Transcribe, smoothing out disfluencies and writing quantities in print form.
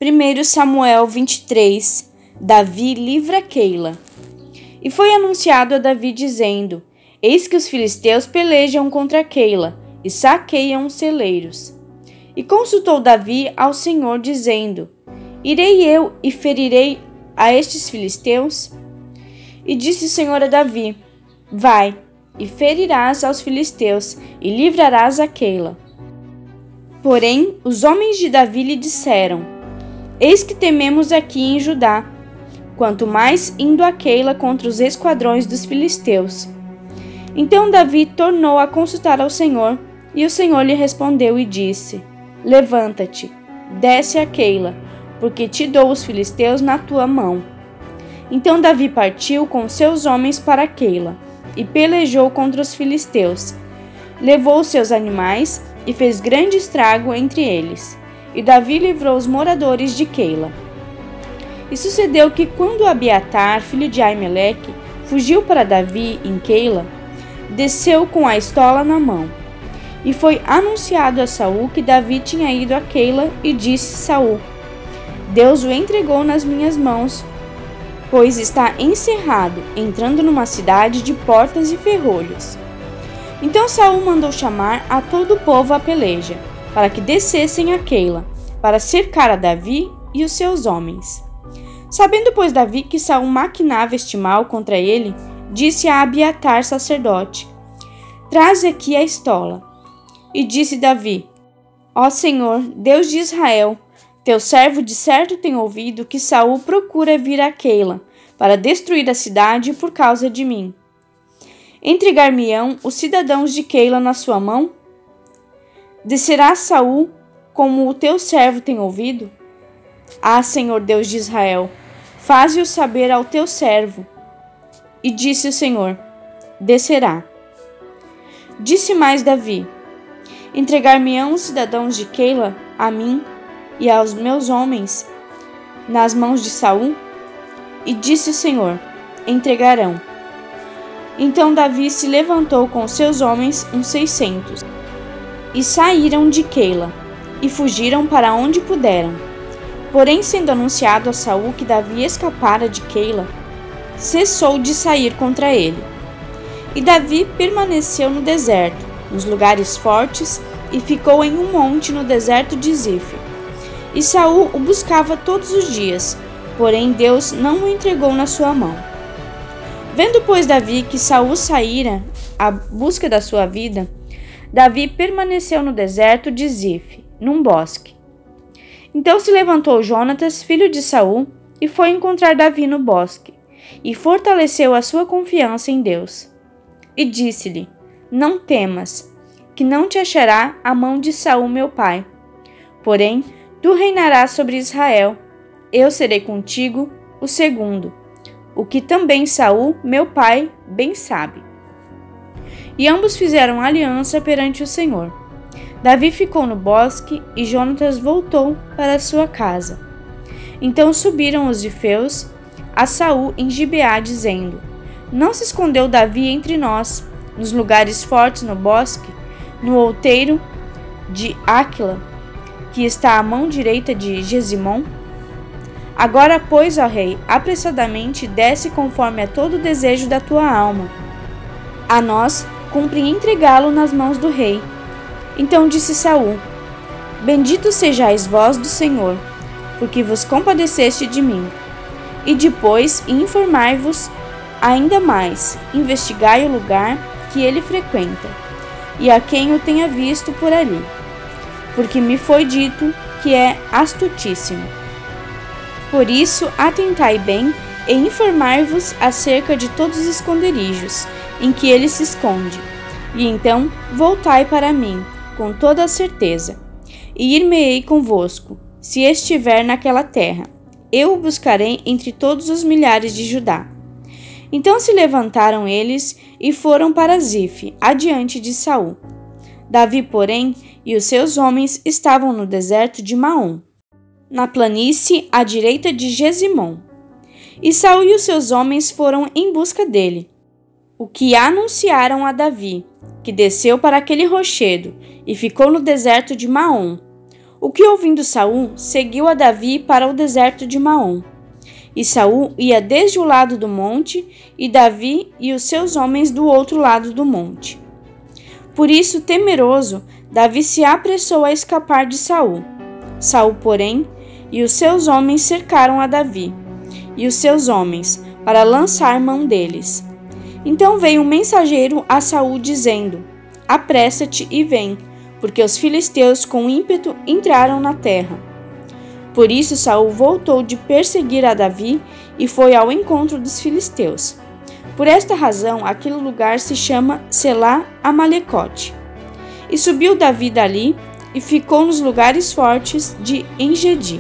1 Samuel 23. Davi livra Keila. E foi anunciado a Davi dizendo: Eis que os filisteus pelejam contra Keila e saqueiam os celeiros. E consultou Davi ao Senhor dizendo: Irei eu e ferirei a estes filisteus? E disse o Senhor a Davi: Vai, e ferirás aos filisteus, e livrarás a Keila. Porém, os homens de Davi lhe disseram: Eis que tememos aqui em Judá, quanto mais indo a Keila contra os esquadrões dos filisteus. Então Davi tornou a consultar ao Senhor, e o Senhor lhe respondeu e disse: Levanta-te, desce a Keila, porque te dou os filisteus na tua mão. Então Davi partiu com seus homens para Keila, e pelejou contra os filisteus. Levou seus animais, e fez grande estrago entre eles. E Davi livrou os moradores de Keila. E sucedeu que, quando Abiatar, filho de Aimeleque, fugiu para Davi em Keila, desceu com a estola na mão. E foi anunciado a Saul que Davi tinha ido a Keila, e disse Saul: Deus o entregou nas minhas mãos, pois está encerrado, entrando numa cidade de portas e ferrolhos. Então Saul mandou chamar a todo o povo à peleja, para que descessem a Keila, para cercar a Davi e os seus homens. Sabendo, pois, Davi que Saul maquinava este mal contra ele, disse a Abiatar, sacerdote: Traze aqui a estola. E disse Davi: Ó Senhor, Deus de Israel, teu servo de certo tem ouvido que Saul procura vir a Keila, para destruir a cidade por causa de mim. Entregar-me-ão os cidadãos de Keila na sua mão? Descerá Saul, como o teu servo tem ouvido? Ah, Senhor Deus de Israel, faze-o saber ao teu servo. E disse o Senhor: Descerá. Disse mais Davi: Entregar-me-ão os cidadãos de Keila a mim e aos meus homens nas mãos de Saul? E disse o Senhor: Entregarão. Então Davi se levantou com seus homens, uns 600, e saíram de Keila, e fugiram para onde puderam. Porém, sendo anunciado a Saul que Davi escapara de Keila, cessou de sair contra ele. E Davi permaneceu no deserto, nos lugares fortes, e ficou em um monte no deserto de Zif. E Saul o buscava todos os dias, porém Deus não o entregou na sua mão. Vendo, pois, Davi que Saul saíra à busca da sua vida, Davi permaneceu no deserto de Zif, num bosque. Então se levantou Jonatas, filho de Saul, e foi encontrar Davi no bosque, e fortaleceu a sua confiança em Deus. E disse-lhe: Não temas, que não te achará a mão de Saul meu pai. Porém, tu reinarás sobre Israel. Eu serei contigo, o segundo, o que também Saul, meu pai, bem sabe. E ambos fizeram aliança perante o Senhor. Davi ficou no bosque e Jonatas voltou para sua casa. Então subiram os zifeus a Saul em Gibeá, dizendo: Não se escondeu Davi entre nós, nos lugares fortes no bosque, no outeiro de Áquila, que está à mão direita de Gesimon? Agora, pois, ó rei, apressadamente desce conforme a todo o desejo da tua alma. A nós cumpre entregá-lo nas mãos do rei. Então disse Saul: Bendito sejais vós do Senhor, porque vos compadeceste de mim. E depois informai-vos ainda mais, investigai o lugar que ele frequenta, e a quem o tenha visto por ali, porque me foi dito que é astutíssimo. Por isso, atentai bem e informai-vos acerca de todos os esconderijos em que ele se esconde. E então voltai para mim, com toda a certeza, e ir-me-ei convosco, se estiver naquela terra. Eu o buscarei entre todos os milhares de Judá. Então se levantaram eles e foram para Zif, adiante de Saul. Davi, porém, e os seus homens estavam no deserto de Maom, na planície à direita de Gesimon. E Saul e os seus homens foram em busca dele, o que anunciaram a Davi, que desceu para aquele rochedo e ficou no deserto de Maom, O que ouvindo Saul, seguiu a Davi para o deserto de Maom. E Saul ia desde o lado do monte, e Davi e os seus homens do outro lado do monte. Por isso, temeroso, Davi se apressou a escapar de Saul. Saul, porém, e os seus homens cercaram a Davi e os seus homens, para lançar mão deles. Então veio um mensageiro a Saul dizendo: Apressa-te e vem, porque os filisteus com ímpeto entraram na terra. Por isso Saul voltou de perseguir a Davi e foi ao encontro dos filisteus. Por esta razão, aquele lugar se chama Selá Amalecote. E subiu Davi dali e ficou nos lugares fortes de Engedi.